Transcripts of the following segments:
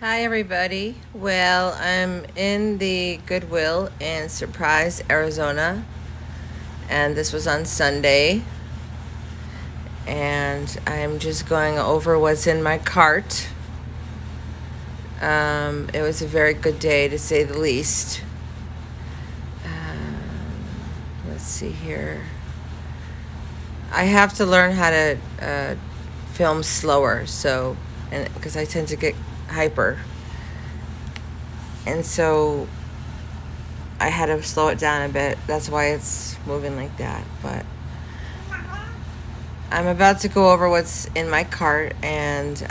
Hi, everybody. Well, I'm in the Goodwill in Surprise, Arizona, and this was on Sunday. And I'm just going over what's in my cart. It was a very good day, to say the least. Let's see here. I have to learn how to film slower, so, and because I tend to get hyper, and so I had to slow it down a bit. That's why it's moving like that. But I'm about to go over what's in my cart, and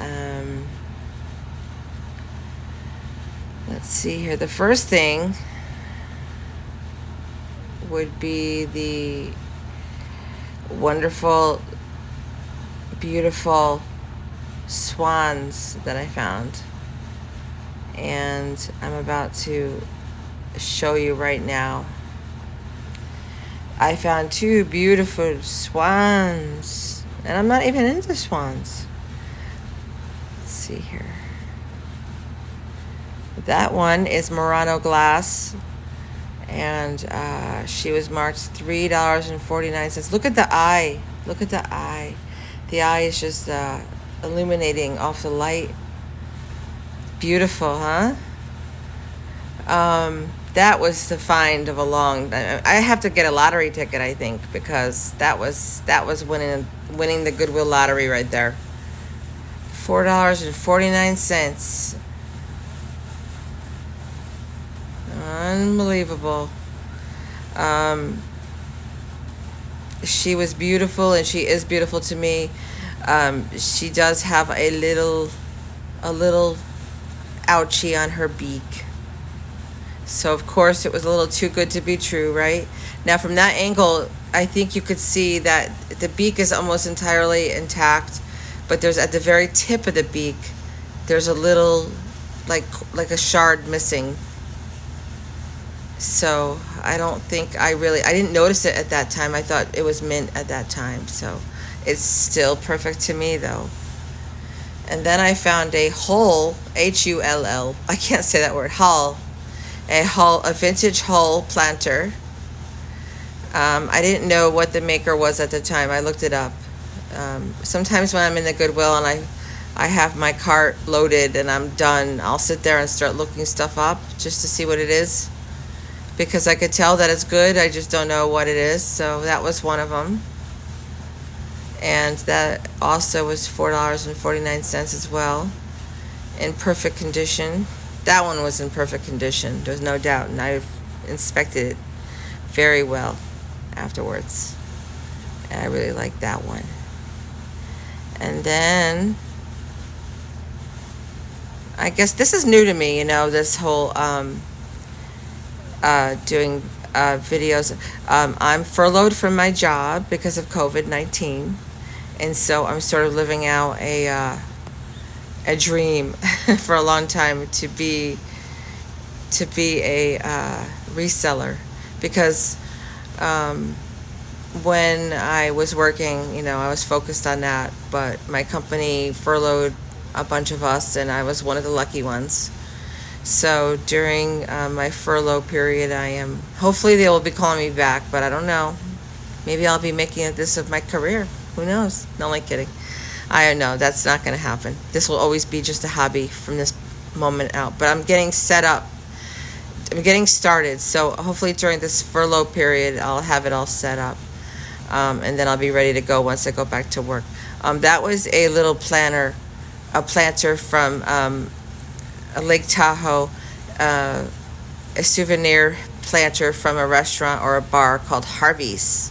let's see here. The first thing would be the wonderful, beautiful swans that I found. And I'm about to show you right now. I found two beautiful swans, and I'm not even into swans. Let's see here. That one is Murano glass, and she was marked $3.49. Look at the eye. Look at the eye. The eye is just illuminating off the light. Beautiful, huh? That was the find of a long. I have to get a lottery ticket, I think, because that was winning the Goodwill lottery right there. $4.49. Unbelievable. She was beautiful, and she is beautiful to me. She does have a little ouchie on her beak. So, of course, it was a little too good to be true, right? Now, from that angle, I think you could see that the beak is almost entirely intact, but there's at the very tip of the beak, there's a little, like a shard missing. So, I don't think I didn't notice it at that time. I thought it was mint at that time. So, it's still perfect to me, though. And then I found a Hull, Hull, I can't say that word, Hull, a vintage Hull planter. I didn't know what the maker was at the time. I looked it up. Sometimes when I'm in the Goodwill and I have my cart loaded and I'm done, I'll sit there and start looking stuff up just to see what it is, because I could tell that it's good. I just don't know what it is. So that was one of them. And that also was $4.49 as well, in perfect condition. That one was in perfect condition, there's no doubt, and I've inspected it very well afterwards. And I really like that one. And then, I guess this is new to me, this whole doing videos. I'm furloughed from my job because of COVID-19, and so I'm sort of living out a dream for a long time to be a reseller, because when I was working, I was focused on that, but my company furloughed a bunch of us, and I was one of the lucky ones. So during my furlough period, hopefully they will be calling me back, but I don't know. Maybe I'll be making this of my career. Who knows? No, only kidding. I don't know. That's not going to happen. This will always be just a hobby from this moment out. But I'm getting set up. I'm getting started. So hopefully during this furlough period, I'll have it all set up. And then I'll be ready to go once I go back to work. That was a little planter from Lake Tahoe, a souvenir planter from a restaurant or a bar called Harvey's.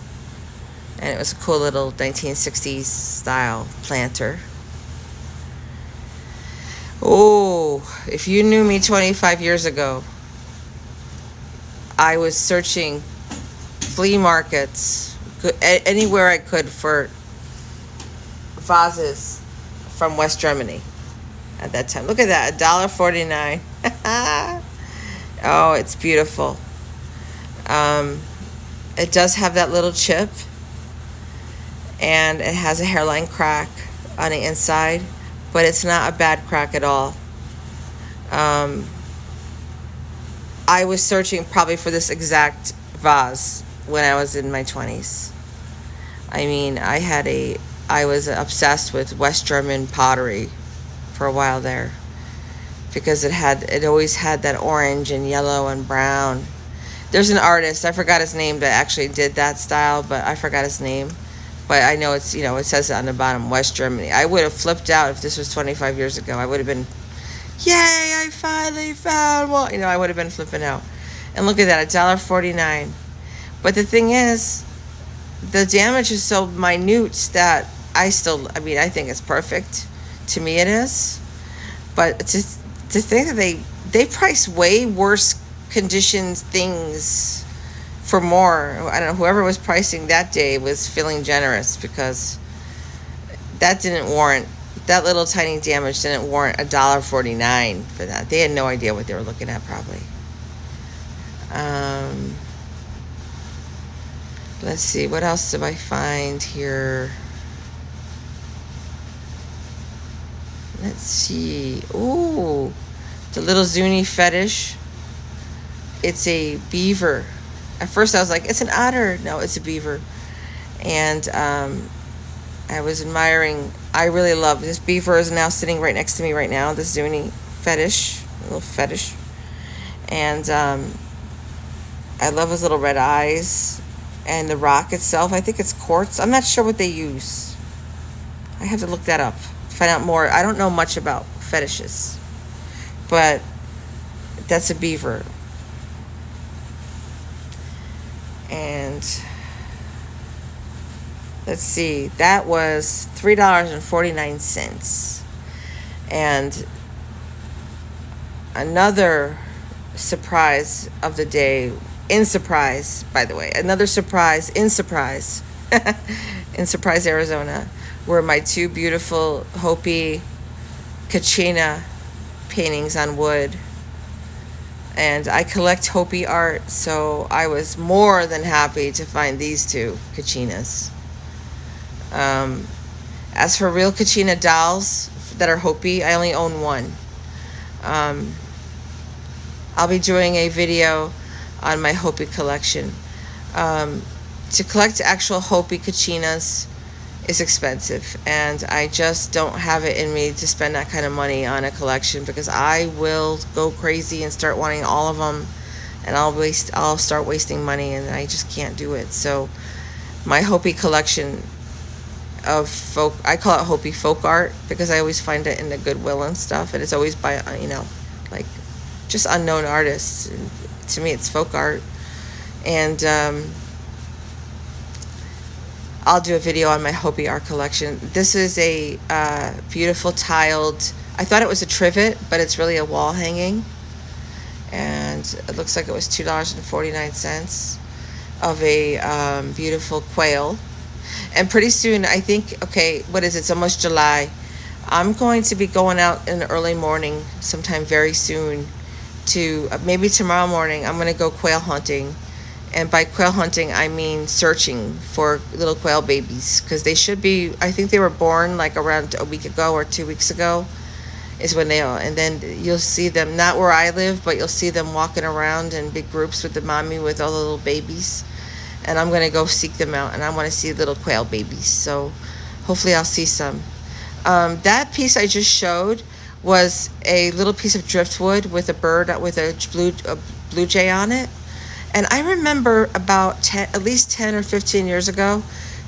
And it was a cool little 1960s style planter. Oh, if you knew me 25 years ago, I was searching flea markets, anywhere I could, for vases from West Germany at that time. Look at that, $1.49. Oh, it's beautiful. It does have that little chip, and it has a hairline crack on the inside, but it's not a bad crack at all. Um, I was searching probably for this exact vase when I was in my 20s. I mean, I was obsessed with West German pottery for a while there because it always had that orange and yellow and brown. There's an artist, I forgot his name, that actually did that style, but I forgot his name. But I know it's, it says it on the bottom, West Germany. I would have flipped out if this was 25 years ago. I would have been, yay, I finally found one. I would have been flipping out. And look at that, $1.49. But the thing is, the damage is so minute that I think it's perfect. To me it is. But to think that they price way worse conditions things for more. I don't know, whoever was pricing that day was feeling generous, because that little tiny damage didn't warrant $1.49 for that. They had no idea what they were looking at, probably. Let's see, what else did I find here? Let's see. Ooh, the little Zuni fetish. It's a beaver. At first I was like, it's an otter. No, it's a beaver. And I was admiring. I really love this beaver. Is now sitting right next to me right now. The Zuni fetish, little fetish. And I love his little red eyes. And the rock itself, I think it's quartz. I'm not sure what they use. I have to look that up, find out more. I don't know much about fetishes, but that's a beaver. And let's see, that was $3.49. And another surprise of the day, in Surprise, by the way, another surprise in Surprise, in Surprise, Arizona, were my two beautiful Hopi Kachina paintings on wood. And I collect Hopi art, so I was more than happy to find these two Kachinas. As for real Kachina dolls that are Hopi, I only own one. I'll be doing a video on my Hopi collection. To collect actual Hopi Kachinas is expensive, and I just don't have it in me to spend that kind of money on a collection, because I will go crazy and start wanting all of them, and I'll start wasting money, and I just can't do it. So my Hopi collection of folk, I call it Hopi folk art, because I always find it in the Goodwill and stuff, and it's always by like just unknown artists. And to me, it's folk art. And I'll do a video on my Hopi art collection. This is a beautiful tiled, I thought it was a trivet, but it's really a wall hanging. And it looks like it was $2.49 of a beautiful quail. And pretty soon, I think, okay, what is it? It's almost July. I'm going to be going out in the early morning sometime very soon to, maybe tomorrow morning, I'm going to go quail hunting. And by quail hunting, I mean searching for little quail babies, because they should be, I think they were born like around a week ago or 2 weeks ago is when they are. And then you'll see them, not where I live, but you'll see them walking around in big groups with the mommy with all the little babies. And I'm going to go seek them out, and I want to see little quail babies. So hopefully I'll see some. That piece I just showed was a little piece of driftwood with a bird, with a blue jay on it. And I remember about at least 10 or 15 years ago,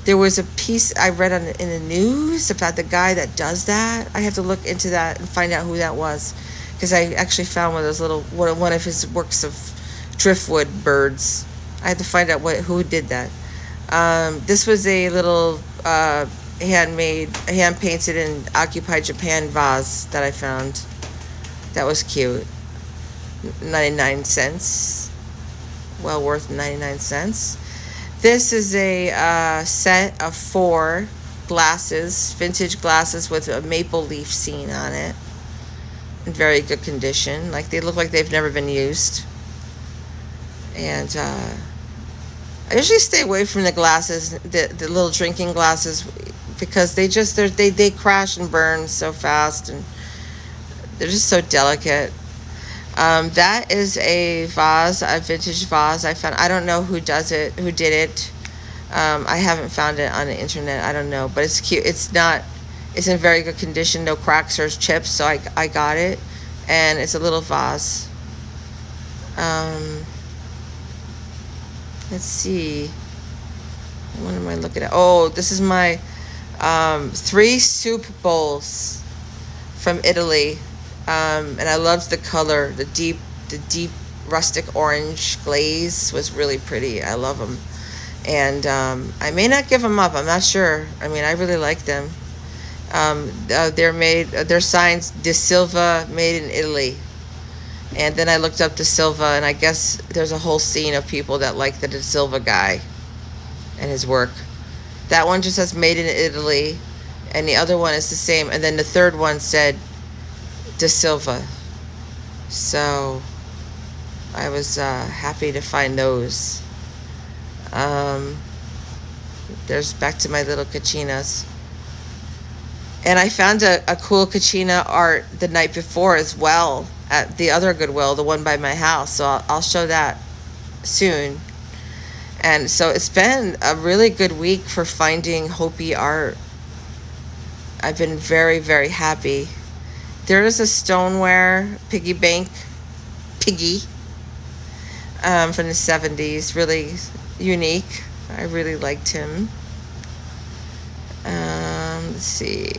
there was a piece I read in the news about the guy that does that. I have to look into that and find out who that was, because I actually found one of his works of driftwood birds. I had to find out who did that. This was a little hand-painted and occupied Japan vase that I found. That was cute. 99 cents. Well worth 99 cents. This is a set of 4 glasses, vintage glasses with a maple leaf scene on it. In very good condition. Like, they look like they've never been used. And I usually stay away from the glasses, the little drinking glasses, because they crash and burn so fast, and they're just so delicate. That is a vase, a vintage vase I found. I don't know who does it, who did it. I haven't found it on the internet. I don't know, but it's cute. It's in very good condition, no cracks or chips. So I got it, and it's a little vase. Um, let's see. What am I looking at? Oh, this is my 3 soup bowls from Italy, and I loved the color. The deep rustic orange glaze was really pretty. I love them, and I may not give them up. I'm not sure. I mean, I really like them. They're made. Their signs De Silva, made in Italy. And then I looked up De Silva, and I guess there's a whole scene of people that like the De Silva guy and his work. That one just says made in Italy, and the other one is the same. And then the third one said De Silva. So I was happy to find those. There's back to my little kachinas. And I found a cool kachina art the night before as well at the other Goodwill, the one by my house. So I'll show that soon. And so it's been a really good week for finding Hopi art. I've been very, very happy. There is a stoneware piggy bank, piggy, from the 70s, really unique. I really liked him. Let's see.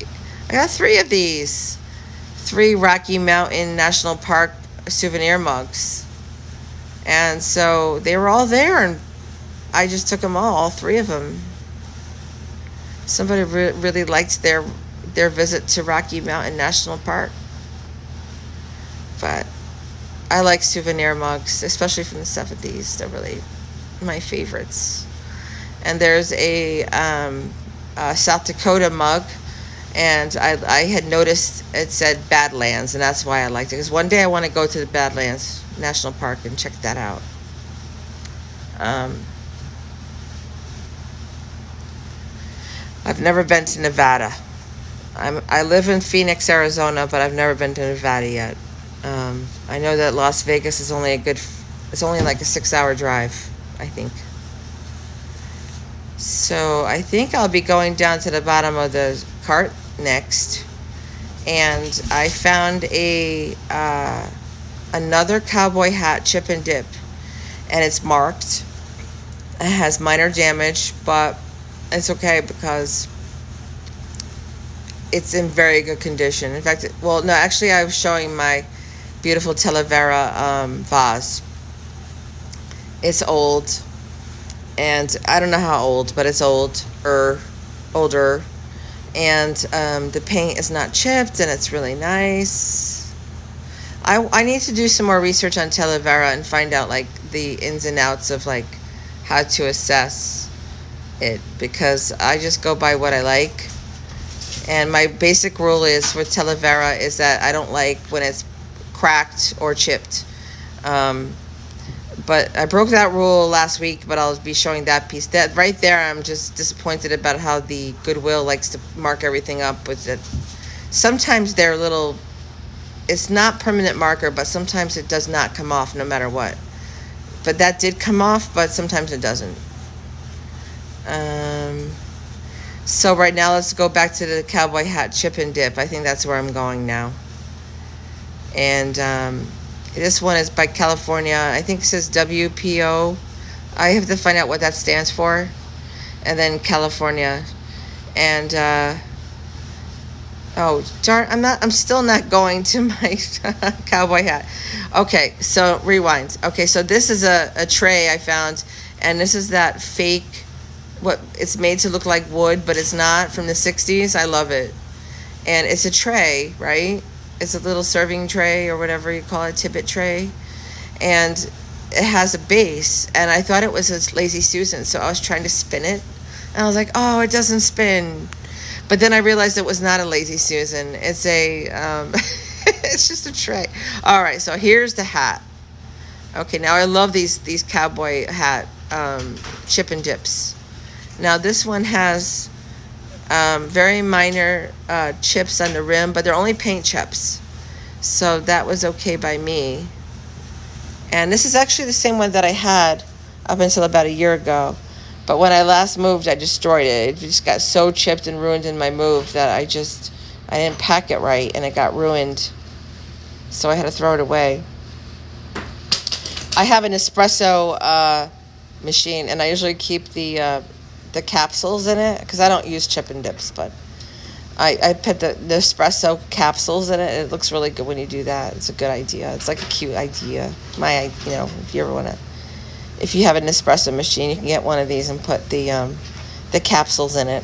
I got 3 of these. 3 Rocky Mountain National Park souvenir mugs. And so they were all there, and I just took them all 3 of them. Somebody really liked their visit to Rocky Mountain National Park. But I like souvenir mugs, especially from the 70s. They're really my favorites. And there's a South Dakota mug, and I had noticed it said Badlands, and that's why I liked it. Because one day I want to go to the Badlands National Park and check that out. I've never been to Nevada. I live in Phoenix, Arizona, but I've never been to Nevada yet. I know that Las Vegas is it's only like a 6-hour drive, I think. So I think I'll be going down to the bottom of the cart next. And I found another cowboy hat, chip and dip, and it's marked. It has minor damage, but it's okay because it's in very good condition. In fact, actually I was showing my beautiful Talavera vase. It's old, and I don't know how old, but it's older, and the paint is not chipped, and it's really nice. I need to do some more research on Talavera and find out like the ins and outs of like how to assess it, because I just go by what I like. And my basic rule is with Talavera is that I don't like when it's cracked or chipped. But I broke that rule last week, but I'll be showing that piece. That right there, I'm just disappointed about how the Goodwill likes to mark everything up with it. Sometimes they're little, it's not permanent marker, but sometimes it does not come off no matter what. But that did come off, but sometimes it doesn't. So right now, let's go back to the cowboy hat chip and dip. I think that's where I'm going now. And this one is by California. I think it says WPO. I have to find out what that stands for. And then California. And oh darn, I'm still not going to my cowboy hat. Okay, so rewind. Okay, so this is a tray I found, and this is that fake, what it's made to look like wood, but it's not, from the 60s. I love it. And it's a tray, right? It's a little serving tray or whatever you call it, tippet tray. And it has a base, and I thought it was a Lazy Susan, so I was trying to spin it. And I was like, oh, it doesn't spin. But then I realized it was not a Lazy Susan. It's a, it's just a tray. All right, so here's the hat. Okay, now I love these cowboy hat chip and dips. Now this one has very minor chips on the rim, but they're only paint chips. So that was okay by me. And this is actually the same one that I had up until about a year ago. But when I last moved, I destroyed it. It just got so chipped and ruined in my move that I didn't pack it right, and it got ruined. So I had to throw it away. I have an espresso machine, and I usually keep the capsules in it because I don't use chip and dips, but I put the espresso capsules in it. It looks really good when you do that. It's a good idea. It's like a cute idea. If you ever want to, if you have an espresso machine, you can get one of these and put the capsules in it.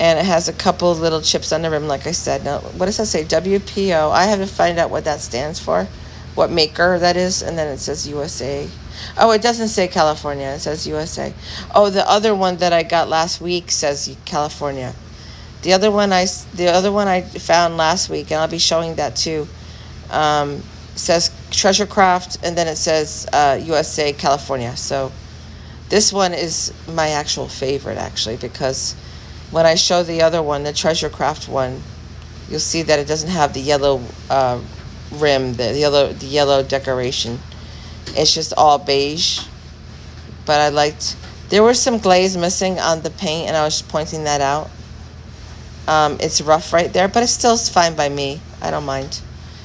And it has a couple little chips on the rim, like I said. Now, what does that say? WPO. I have to find out what that stands for, what maker that is, and then it says USA. Oh, it doesn't say California. It says USA. Oh, the other one that I got last week says California. The other one I found last week, and I'll be showing that too, says Treasure Craft, and then it says USA, California. So this one is my actual favorite, actually, because when I show the other one, the Treasure Craft one, you'll see that it doesn't have the yellow rim, the yellow decoration. It's just all beige. But there was some glaze missing on the paint, and I was just pointing that out. It's rough right there, but it's still fine by me. I don't mind.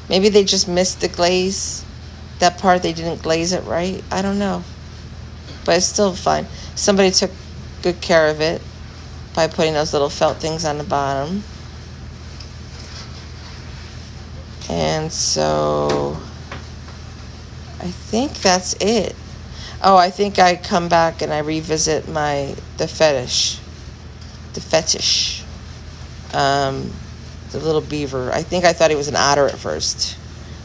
Maybe they just missed the glaze. That part, they didn't glaze it right. I don't know. But it's still fine. Somebody took good care of it by putting those little felt things on the bottom. And so I think that's it. Oh, I think I come back and I revisit the fetish. The little beaver. I think I thought he was an otter at first.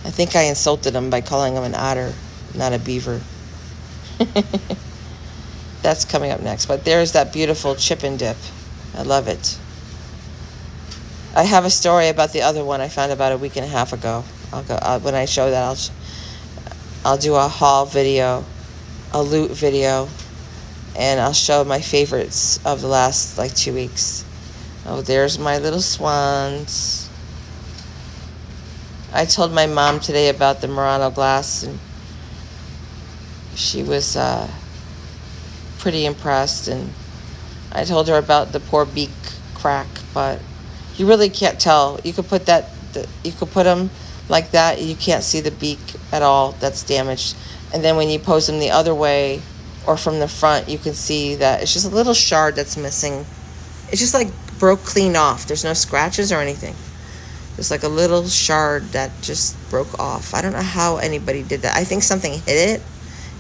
I think I insulted him by calling him an otter, not a beaver. That's coming up next. But there's that beautiful chip and dip. I love it. I have a story about the other one I found about a week and a half ago. When I show that, I'll do a haul video, a loot video, and I'll show my favorites of the last 2 weeks. Oh, there's my little swans. I told my mom today about the Murano glass, and she was pretty impressed. And I told her about the poor beak crack, but you really can't tell. You could put you could put them like that, you can't see the beak at all. That's damaged. And then when you pose them the other way or from the front, you can see that it's just a little shard that's missing. It's just broke clean off. There's no scratches or anything. There's a little shard that just broke off. I don't know how anybody did that. I think something hit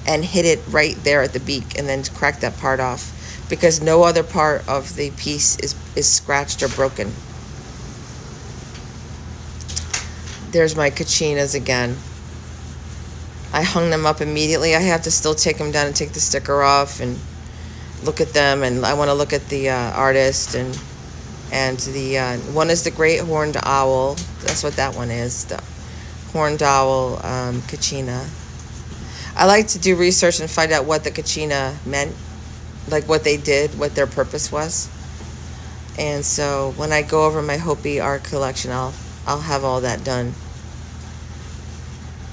it right there at the beak and then cracked that part off, because no other part of the piece is scratched or broken. There's my Kachinas again. I hung them up immediately. I have to still take them down and take the sticker off and look at them, and I want to look at the artist, and the one is the great horned owl. That's what that one is, the horned owl Kachina. I like to do research and find out what the Kachina meant, what they did, what their purpose was. And so when I go over my Hopi art collection, I'll have all that done.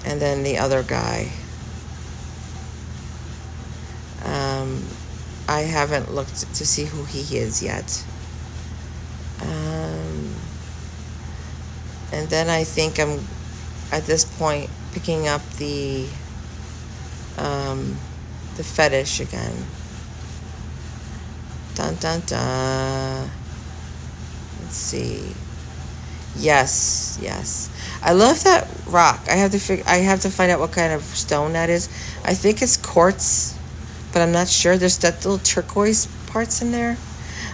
And then the other guy, I haven't looked to see who he is yet. And then I think I'm at this point picking up the fetish again. Dun dun dun. Let's see. Yes. I love that rock. I have to find out what kind of stone that is. I think it's quartz, but I'm not sure. There's that little turquoise parts in there.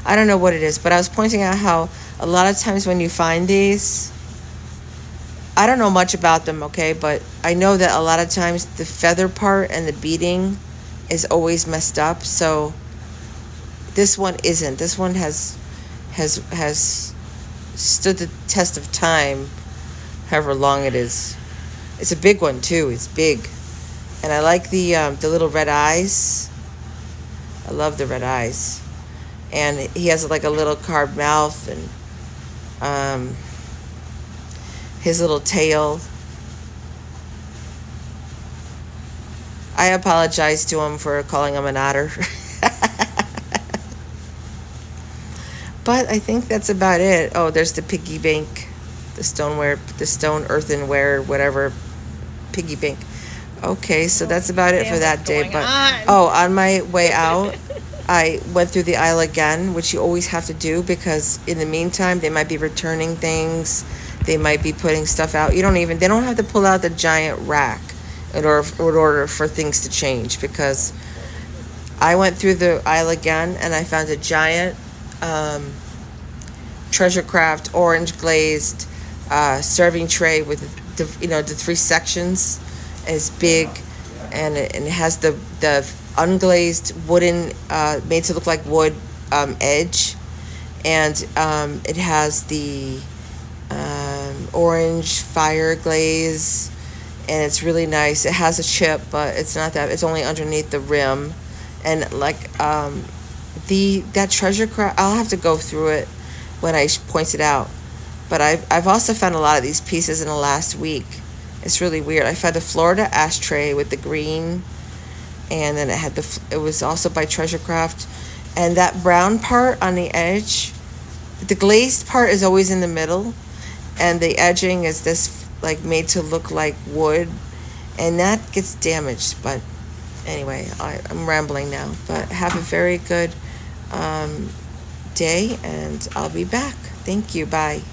I don't know what it is, but I was pointing out how a lot of times when you find these, I don't know much about them, okay, but I know that a lot of times the feather part and the beading is always messed up. So this one isn't. This one has stood the test of time, however long it is. It's a big one too. It's big, and I like the little red eyes. I love the red eyes, and he has a little carved mouth, and his little tail. I apologize to him for calling him an otter. But I think that's about it. Oh, there's the piggy bank, the stone earthenware, whatever, piggy bank. Okay, so that's about it for that day. But on my way out, I went through the aisle again, which you always have to do because in the meantime they might be returning things, they might be putting stuff out. They don't have to pull out the giant rack in order for things to change, because I went through the aisle again and I found a giant Treasure Craft orange glazed serving tray with the three sections. It's big, and it has the unglazed wooden, made to look like wood, edge, and it has the orange fire glaze, and it's really nice. It has a chip, but it's not that. It's only underneath the rim, and like that Treasure Craft. I'll have to go through it when I point it out. But I've also found a lot of these pieces in the last week. It's really weird. I found a Florida ashtray with the green, and then it was also by Treasure Craft, and that brown part on the edge, the glazed part is always in the middle, and the edging is this like made to look like wood, and that gets damaged. But anyway, I'm rambling now. But have a very good day, and I'll be back. Thank you. Bye.